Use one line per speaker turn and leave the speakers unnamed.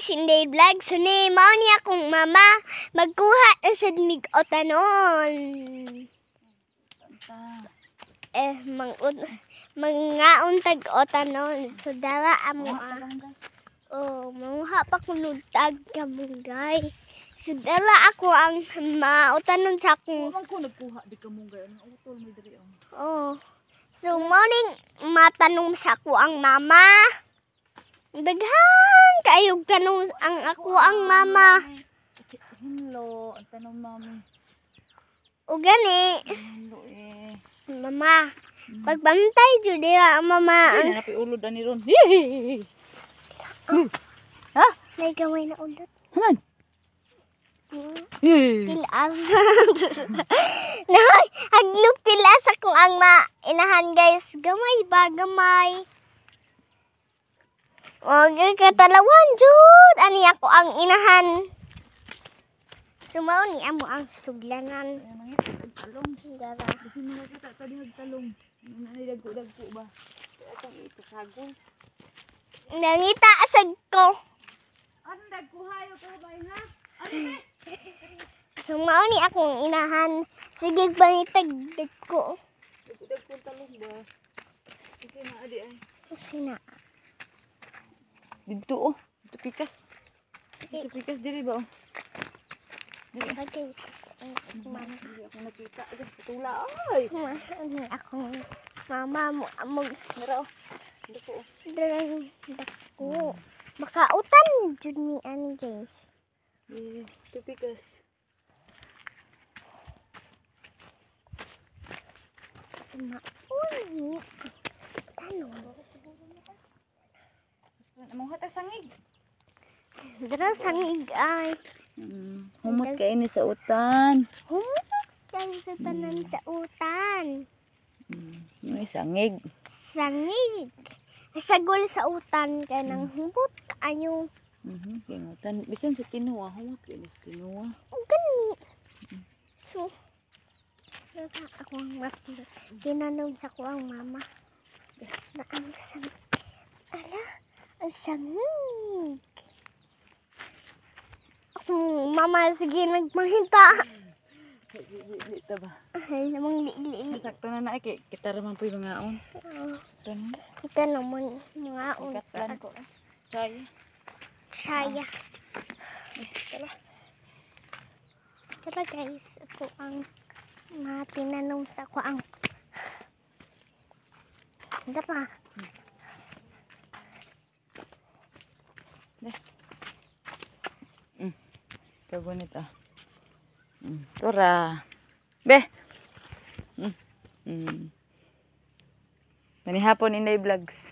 guys, Inday Vlog. So ni mao ni akong mama magkuha ng sadmig o tanon. Mangaon tag o tanon. So dara amo manguha pa kuno tag kamunggay. So dala ako ang mautanon sa akong.
Wala ko nagkuha di kamunggay. Ang utol mo diri
So morning matanong sa ako ang mama. Daghan kaayog tanong ang ako ang mama.
Hello, ang tanong mami.
O gani.
Hello
Mama, pagbantay jud dira ang mama.
Ay, napi ulod ani ron. Ha?
May gamay na ulod.
Haman.
Tilas. Nay, haglop tilas ako ang inahan guys. Gamay ba, gamay. Okay, katalawan jud. Ani ako ang inahan. Sumaw ni amo ang suglanan.
Talong.
Dara.
Kasi mga kita tadi talong. Nanay dagko ba? Atong ito sagol.
Nangita asag ko.
Ano dagkuhayo ko ba ha?
Sumaw ni akong inahan. Sige bangitag ko.
Dagko talong ba? Kasi na adi ay.
Sina.
Dito dito pikas. Dito pikas diri ba
Okay.
Hindi ako nakita. Patula ay.
Akong mama mo amog
Mira Dito
dako. Makautan jud mi ani guys.
Dito pikas.
Sumaon. Tanong.
Among hata sangig.
Dara sangig ay.
Humot kay ni sa utan.
Humot kay sa tanan sa utan.
May sangig.
Sangig. Sagol sa utan kay nang humot kaayo.
Kay utan bisan sa tinuwa humot kay ni sa tinuwa.
Gani. So ako ang tinanong sa ko ang mama. Na ang sangig. Ala, ang sangig. Mama, sige, nagmangita.
Dito ba?
Ay, namang li.
Sakto na na kay kita raman po yung mga on.
Kita naman mga unsa.
ko. Chay.
Chaya. Tara guys, ako ang tinanong sa ko ang. Tara.
Ito bonita. Tora. Be. Manihapon Inday Vlogs.